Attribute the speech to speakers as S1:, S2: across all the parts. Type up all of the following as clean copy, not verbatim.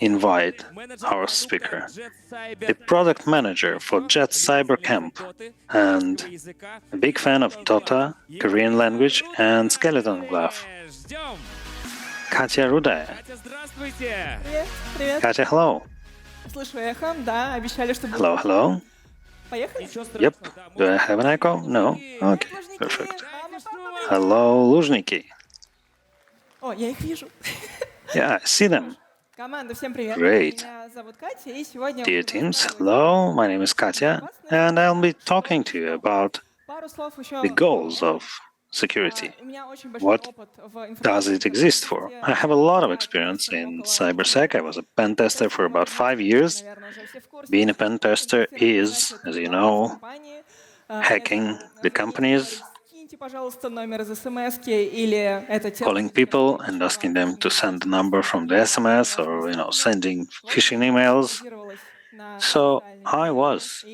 S1: invite our speaker, the product manager for Jet Cyber Camp and a big fan of Dota, Korean language, and Skeleton Glove, Ekaterina Rudaya.
S2: Привет, привет.
S1: Katya, hello.
S2: Слышу эхо, да, обещали, что будет.
S1: Hello, hello.
S2: Поехали?
S1: Yep. Do I have an echo? No. Okay, perfect. Hello, Luzhniki.
S2: О, я их вижу.
S1: Yeah, I see them.
S2: Команда, всем привет.
S1: Great.
S2: Меня зовут Катя, и сегодня
S1: Dear teams, hello. My name is Katya, and I'll be talking to you about
S2: пару слов еще.
S1: the goals of security.
S2: У меня очень большой
S1: What
S2: опыт в
S1: does it exist for? I have a lot of experience in cybersec. I was a pen tester for about 5 years. Being a pen tester is, as you know, hacking the companies,
S2: Киньте, пожалуйста, номер из СМС-ки, или это
S1: calling people and asking them to send the number from the SMS, or sending phishing emails. So I was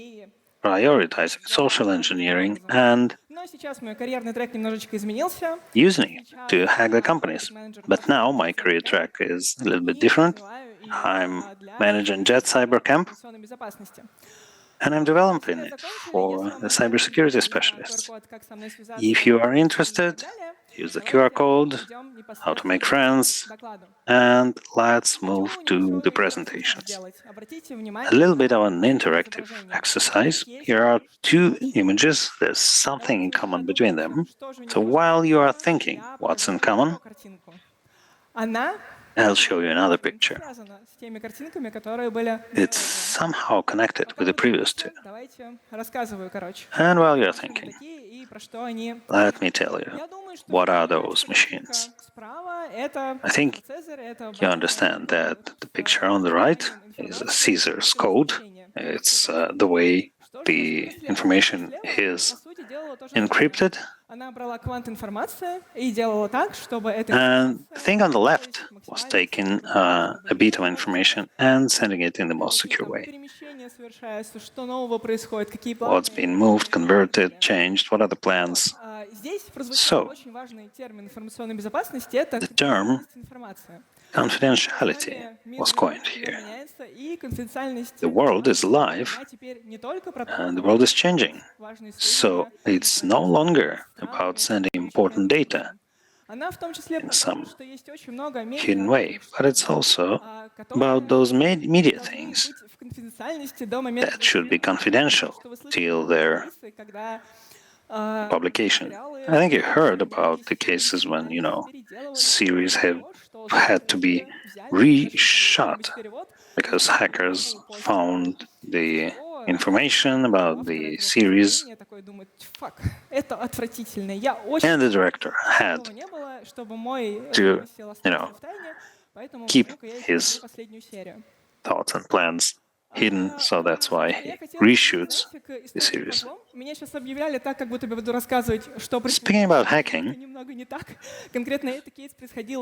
S1: prioritizing social engineering and
S2: Но сейчас мой карьерный трек немножечко изменился.
S1: using it to hack the companies. But now my career track is a little bit different. I'm managing Jet Cyber Camp, and I'm developing it for the cybersecurity specialists. If you are interested, use the QR code, how to make friends, and let's move to the presentations. A little bit of an interactive exercise. Here are two images. There's something in common between them. So while you are thinking what's in common, I'll show you another picture. It's somehow connected with the previous two. And while you're thinking, let me tell you, what are those machines? I think you understand that the picture on the right is a Caesar's code. It's the way the information is encrypted. And the thing on the left was taking a bit of information and sending it in the most secure way. What's been moved, converted, changed, what are the plans? So, the term confidentiality was coined here. The world is alive and the world is changing. So it's no longer about sending important data in some hidden way, but it's also about those media things that should be confidential till their publication. I think you heard about the cases when, series have had to be reshot because hackers found the information about the series and the director had to, keep his thoughts and plans hidden, so that's why he reshoots the series. Speaking about hacking,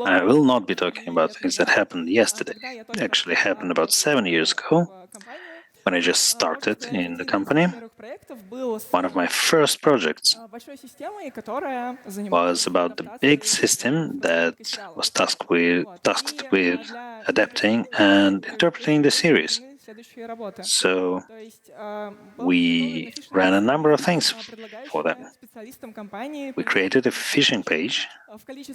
S1: I will not be talking about things that happened yesterday. It actually happened about 7 years ago, when I just started in the company. One of my first projects was about the big system that was tasked with adapting and interpreting the series. So we ran a number of things for them. We created a phishing page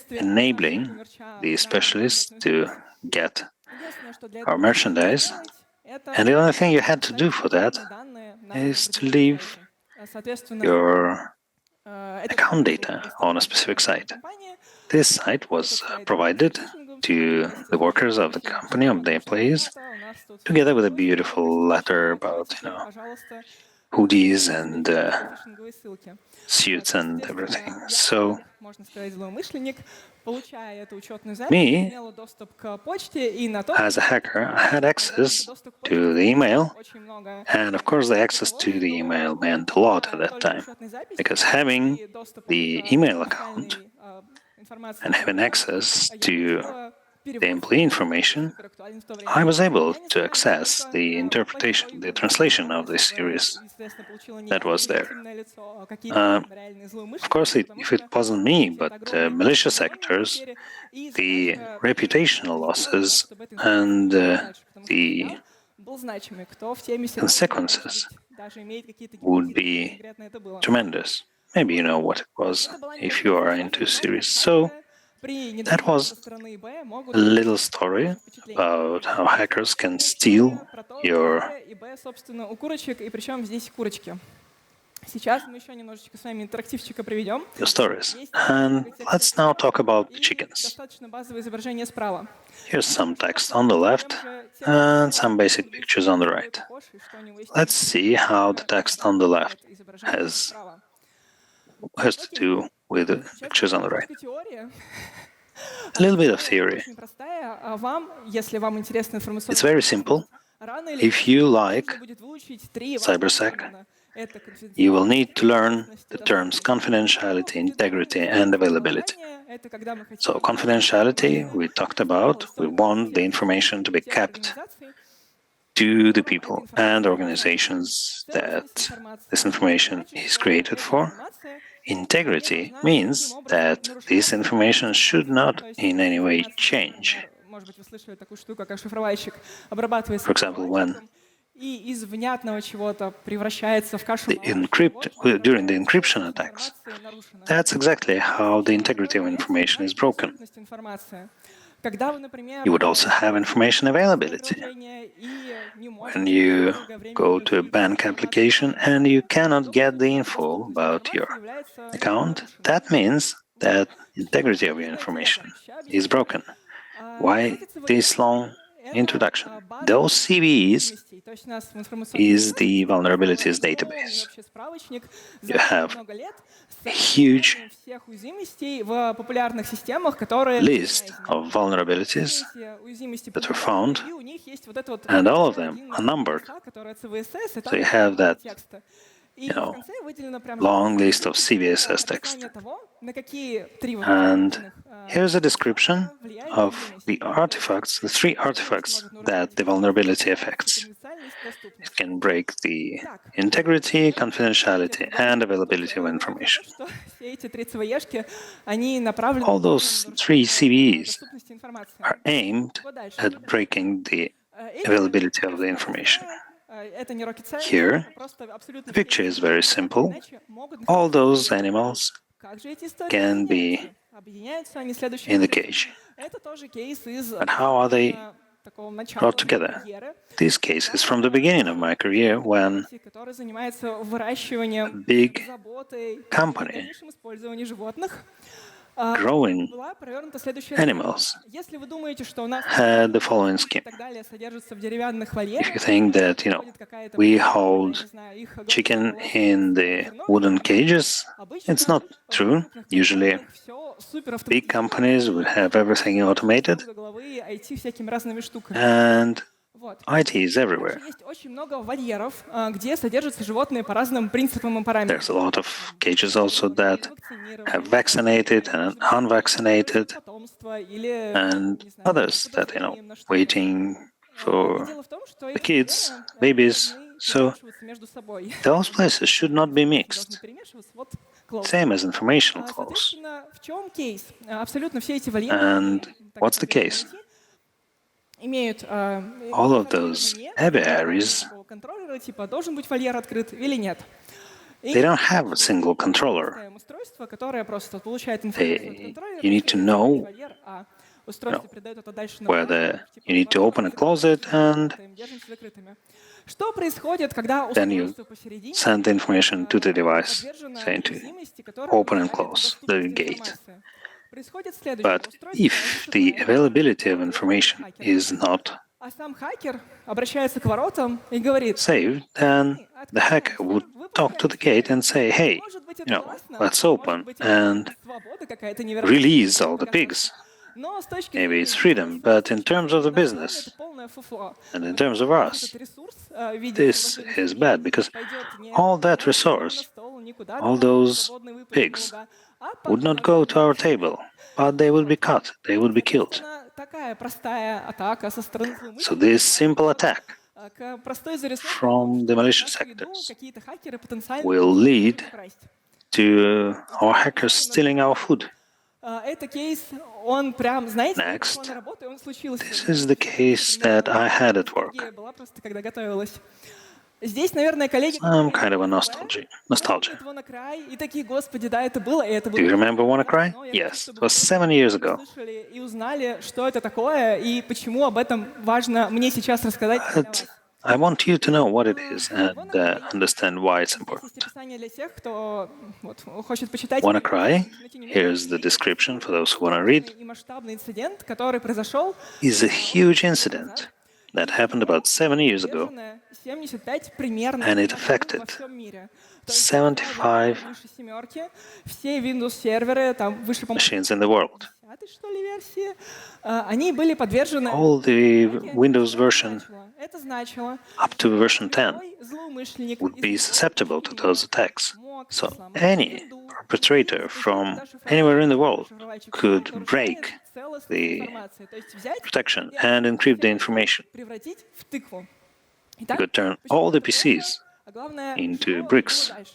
S1: enabling the specialists to get our merchandise. And the only thing you had to do for that is to leave your account data on a specific site. This site was provided to the workers of the company, of the employees, together with a beautiful letter about, hoodies and suits and everything. So, me, as a hacker, I had access to the email, and of course the access to the email meant a lot at that time, because having the email account and having access to the employee information, I was able to access the interpretation, the translation of this series that was there. Of course, if it wasn't me, but malicious actors, the reputational losses and the consequences would be tremendous. Maybe you know what it was if you are into series. So that was a little story about how hackers can steal your stories. And let's now talk about the chickens. Here's some text on the left and some basic pictures on the right. Let's see how the text on the left has to do with the pictures on the right. A little bit of theory. It's very simple. If you like cybersec, you will need to learn the terms confidentiality, integrity, and availability. So confidentiality, we talked about. We want the information to be kept to the people and organizations that this information is created for. Integrity means that this information should not in any way change. For example, when during the encryption attacks, that's exactly how the integrity of information is broken. You would also have information availability. When you go to a bank application and you cannot get the info about your account, that means that integrity of your information is broken. Why this long introduction? Those CVEs is the vulnerabilities database. You have a huge list of vulnerabilities that were found, and all of them are numbered. So you have that, long list of CVSS text. And here's a description of the artifacts, the 3 artifacts that the vulnerability affects. It can break the integrity, confidentiality, and availability of information. All those 3 CVEs are aimed at breaking the availability of the information. Here, the picture is very simple. All those animals can be in the cage. But how are they brought together? This case is from the beginning of my career when a big company growing animals had the following scheme. If you think that, we hold chicken in the wooden cages, it's not true. Usually, big companies would have everything automated, and IT is everywhere. There's a lot of cages also that have vaccinated and unvaccinated, and others that, waiting for the kids, babies. So those places should not be mixed. Same as information flows. And what's the case? All of those aviaries, they don't have a single controller. You need to know, whether you need to open and close it, and then you send the information to the device, saying to open and close the gate. But if the availability of information is not saved, then the hacker would talk to the gate and say, hey, let's open and release all the pigs. Maybe it's freedom, but in terms of the business and in terms of us, this is bad, because all that resource, all those pigs, would not go to our table, but they would be cut, they would be killed.
S2: такая простая атака со стороны
S1: So this simple attack
S2: к простой зарисовке о том,
S1: from the
S2: что в
S1: malicious
S2: нашем виду
S1: actors
S2: какие-то хакеры потенциально
S1: will
S2: могут
S1: lead
S2: что-то украсть.
S1: to our hackers stealing our food.
S2: Это кейс, он прям, знаете, я пришла
S1: Next,
S2: на работу, и он случился.
S1: this is the case that I had at work.
S2: Была просто, когда готовилась. Здесь, наверное, коллеги,
S1: Some
S2: которые
S1: kind of a
S2: помнят
S1: nostalgia.
S2: WannaCry, и такие, господи, да, это было, и это было.
S1: Do you remember WannaCry?
S2: Но я хочу,
S1: Yes, it
S2: чтобы
S1: was 7 years
S2: вы
S1: ago.
S2: услышали и узнали, что это такое, и почему об этом важно мне сейчас рассказать для
S1: But
S2: вас.
S1: I want you to know what it is and understand why it's
S2: Здесь есть
S1: important.
S2: описание для тех, кто вот, хочет почитать.
S1: WannaCry,
S2: Но, тем не менее,
S1: here's the description for those who want to read,
S2: и масштабный инцидент, который произошел
S1: is a huge incident that happened about 7 years ago,
S2: 75 примерно
S1: and it
S2: машин
S1: affected
S2: во всем мире. То есть
S1: 75
S2: выше семерки, все Windows-серверы, там выше, по-моему,
S1: machines in the world.
S2: 10-й, что ли, версии, они были подвержены...
S1: All the Windows version
S2: Это значило,
S1: up to version 10
S2: злоумышленник
S1: would be susceptible to those attacks. So any perpetrator from anywhere in the world could break the protection and encrypt the information.
S2: превратить в тыкву.
S1: You could turn all the PCs
S2: А главное,
S1: into
S2: что было
S1: bricks.
S2: дальше?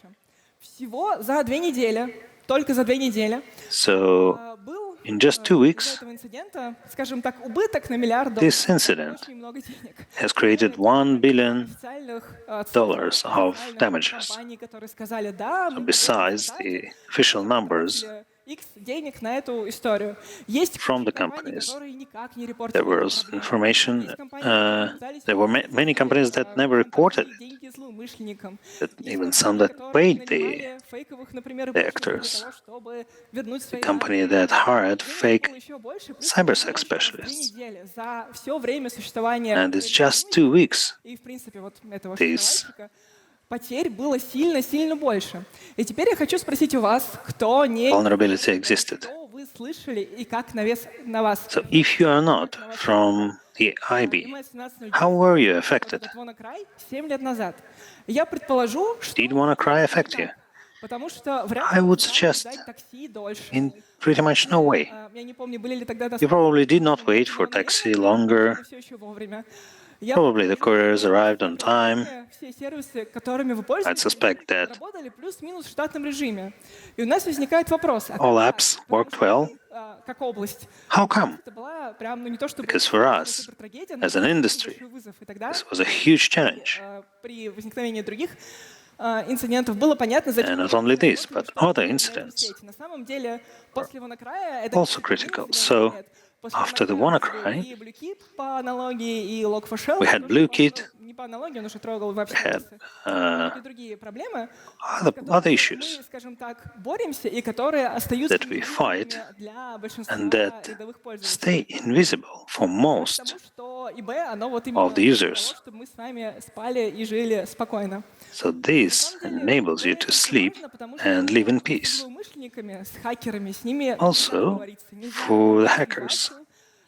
S2: Всего за 2 недели, только за 2 недели,
S1: So
S2: был
S1: in just 2
S2: из-за
S1: weeks,
S2: этого инцидента, скажем так, убыток на миллиард
S1: this
S2: долларов.
S1: incident
S2: Очень много денег.
S1: has created $1 billion
S2: Официальных
S1: of damages.
S2: компаний, которые сказали, да,
S1: So
S2: мы
S1: besides the official numbers
S2: X денег на эту историю. Есть
S1: from the
S2: компании,
S1: companies,
S2: которые никак не репортили
S1: there was
S2: проблему.
S1: information.
S2: Есть компании, которые пытались
S1: There were many companies that never reported it,
S2: деньги злоумышленникам.
S1: but
S2: Есть
S1: even
S2: компании,
S1: some that
S2: которые
S1: paid the
S2: нанимали фейковых, например,
S1: the
S2: ИПшников для
S1: actors.
S2: того, чтобы вернуть
S1: The
S2: свои
S1: company
S2: данные.
S1: that hired
S2: Денег
S1: fake
S2: было еще больше, плюс
S1: cybersec
S2: всего лишь 2
S1: specialists.
S2: недели за все время существования
S1: And it's
S2: этой
S1: just
S2: системы
S1: 2 weeks.
S2: и, в принципе, вот этого
S1: This.
S2: шифровальщика потерь было сильно-сильно больше. И теперь я хочу спросить у вас, кто не...
S1: Vulnerability existed.
S2: Что вы слышали и как на вас?
S1: So if you are not from the IB, how were you affected?
S2: Этот WannaCry 7 лет назад. Я предположу, что...
S1: Did WannaCry affect you?
S2: Потому что вряд
S1: I
S2: ли
S1: would
S2: ждали
S1: suggest
S2: ждать такси дольше.
S1: in pretty much no way.
S2: Я не помню, были ли тогда
S1: You probably did not wait for taxi longer.
S2: все еще вовремя. Я
S1: Probably the couriers arrived on time.
S2: все сервисы, которыми вы
S1: I'd
S2: пользуетесь,
S1: suspect that
S2: работали плюс-минус в штатном режиме. И у нас возникает вопрос, а
S1: all
S2: как
S1: apps
S2: так? Потому
S1: worked
S2: что
S1: well.
S2: мы, как область,
S1: How come?
S2: это была прям, ну не то чтобы
S1: Because for us,
S2: супертрагедия, но
S1: as an industry,
S2: большой вызов. И тогда
S1: this was a huge challenge.
S2: при возникновении других инцидентов было понятно, зачем...
S1: And not only this, but other incidents
S2: На самом деле, после WannaCry это
S1: also critical. So after the WannaCry,
S2: и BlueKit по аналогии, и Log4Shell.
S1: we had BlueKit,
S2: Не по аналогии, он уже трогал
S1: we had
S2: многие другие проблемы,
S1: other issues
S2: мы, скажем так, боремся и которые остаются
S1: that we fight
S2: для большинства
S1: and that
S2: рядовых пользователей.
S1: stay invisible for most
S2: Потому что ИБ, оно вот именно
S1: of the
S2: для
S1: users.
S2: того, чтобы мы с вами спали и жили спокойно.
S1: So this enables you to sleep and live in peace.
S2: Злоумышленниками, с хакерами, с ними
S1: Also, for the hackers,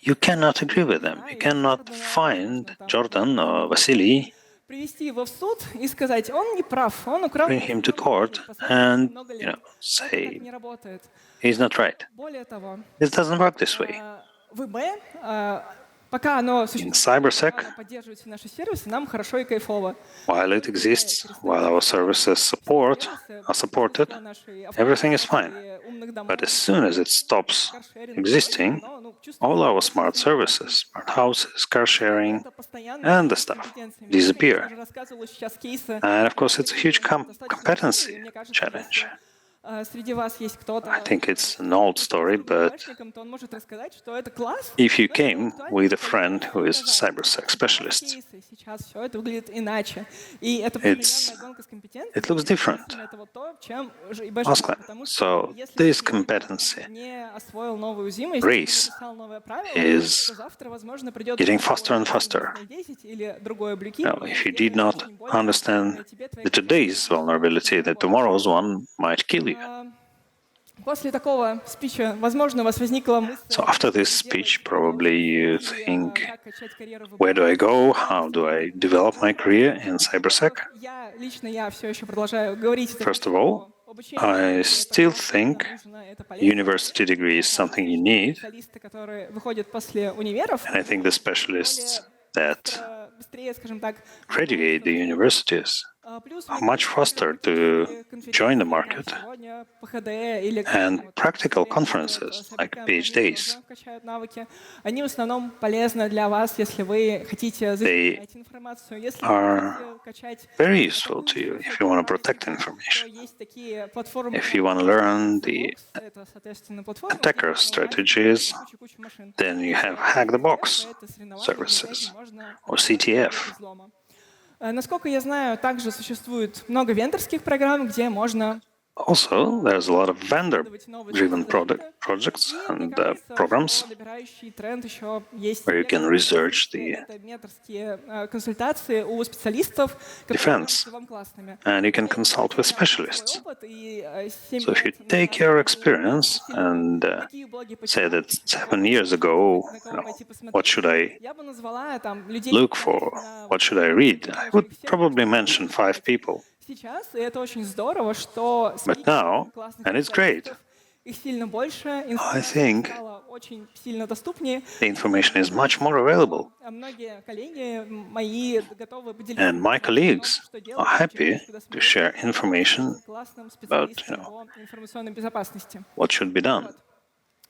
S1: you cannot agree with them. You cannot find Jordan or Vasily,
S2: привести его в суд и сказать, он не прав, он украл...
S1: bring him to court and,
S2: много
S1: you
S2: лет.
S1: know, say
S2: Так не работает.
S1: he's not right.
S2: Более того,
S1: This doesn't work this way.
S2: в ИБ, пока оно
S1: In
S2: существует,
S1: cybersec,
S2: пока оно поддерживает все наши сервисы, нам хорошо и кайфово.
S1: while it exists, while our services are supported, everything is fine. But as soon as it stops existing, all our smart services, smart houses, car sharing, and the stuff disappear. And of course, it's a huge competency challenge.
S2: Среди вас есть кто-то,
S1: I think it's an old story, but
S2: то он может рассказать, что это класс.
S1: if you came with a friend who is a cybersec specialist,
S2: Сейчас все это выглядит иначе. И это
S1: It's-
S2: постоянная гонка с компетенцией.
S1: it looks different.
S2: Это вот то, чем ИБ
S1: Masculine.
S2: потому что
S1: So
S2: если
S1: this
S2: ты
S1: competency
S2: не освоил новую уязвимость,
S1: race
S2: не написал новое правило,
S1: is
S2: то завтра, возможно, придет
S1: getting faster and faster.
S2: 10 или другое BlueKit.
S1: Now, if you did not understand the today's vulnerability, then tomorrow's one might kill you.
S2: После такого спича, возможно, у вас возникла мысль,
S1: So after this speech, probably you think, where do I go? How do I develop my career in cybersec?
S2: Я все еще продолжаю говорить
S1: First of all, I still think university degree is something you need,
S2: специалисты, которые выходят после универов,
S1: and I think the specialists
S2: более
S1: that
S2: быстрее, скажем так,
S1: graduate the universities
S2: плюс
S1: are
S2: мне
S1: much
S2: кажется,
S1: faster to
S2: практические
S1: join the
S2: конференции, как
S1: market,
S2: сегодня ПХД или
S1: and
S2: вот,
S1: practical
S2: конференции
S1: conferences
S2: с
S1: like
S2: Cybercamp,
S1: PhD
S2: они
S1: days.
S2: тоже качают навыки. Они в основном полезны для вас, если вы хотите
S1: They
S2: защищать информацию, если вы
S1: are
S2: хотите качать
S1: very useful to you
S2: атакующую
S1: if you want to protect
S2: практику, то
S1: information,
S2: есть такие платформы,
S1: if you
S2: как
S1: want to learn the
S2: Sandbox, это, соответственно, платформа, где
S1: attacker
S2: можно ломать
S1: strategies,
S2: кучу машин.
S1: then you have
S2: Или
S1: Hack the
S2: CTF,
S1: Box
S2: это соревнования, где опять же
S1: services
S2: можно
S1: or
S2: делать много
S1: CTF.
S2: взлома. Насколько я знаю, также существует много вендорских программ, где можно
S1: Also, there's a lot of
S2: исследовать новые
S1: vendor-driven
S2: защиты.
S1: projects
S2: И мне
S1: and
S2: кажется,
S1: programs
S2: что набирающий тренд еще есть
S1: where you can research the
S2: это менторские консультации у специалистов, которые
S1: defense
S2: кажутся вам классными.
S1: and you can
S2: Я
S1: consult with
S2: рассказал про свой
S1: specialists.
S2: опыт, и 7
S1: So if you
S2: лет
S1: take
S2: назад
S1: your
S2: я был
S1: experience
S2: заинтересован
S1: and
S2: такие блоги
S1: say
S2: почитать,
S1: that
S2: кого
S1: 7 years
S2: послушать,
S1: ago,
S2: на кого пойти
S1: what
S2: посмотреть,
S1: should I
S2: я бы назвала там людей,
S1: look
S2: знающих
S1: for?
S2: на
S1: What should I
S2: высоком
S1: read?
S2: уровне,
S1: I would
S2: знающих всех,
S1: probably
S2: кто
S1: mention 5
S2: читать.
S1: people.
S2: Сейчас, и это очень здорово, что
S1: But
S2: спикеров,
S1: now,
S2: классных
S1: and it's great,
S2: специалистов, их сильно больше,
S1: I
S2: информация
S1: think
S2: стала очень сильно доступнее.
S1: the
S2: И
S1: information is
S2: мне
S1: much
S2: кажется,
S1: more
S2: что
S1: available.
S2: многие коллеги мои готовы поделиться
S1: And my
S2: информацией о том,
S1: colleagues
S2: что
S1: are
S2: делать, на чем
S1: happy
S2: куда
S1: to
S2: смотреть,
S1: share information
S2: с классным
S1: about,
S2: специалистом по информационной безопасности.
S1: what should be done
S2: Вот.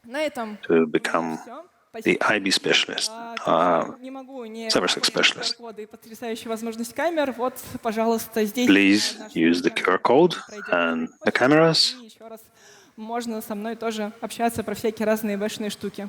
S2: На этом
S1: to
S2: у меня
S1: become
S2: все.
S1: the
S2: Спасибо.
S1: IB specialist,
S2: Также не могу не
S1: cybersec
S2: вспомнить
S1: specialist.
S2: QR-коды и потрясающую возможность камер. Вот, пожалуйста, здесь
S1: Please
S2: наш
S1: use the
S2: веб-камера,
S1: QR code
S2: пройдет
S1: and the
S2: почту,
S1: cameras.
S2: и еще раз можно со мной тоже общаться про всякие разные вэшные штуки.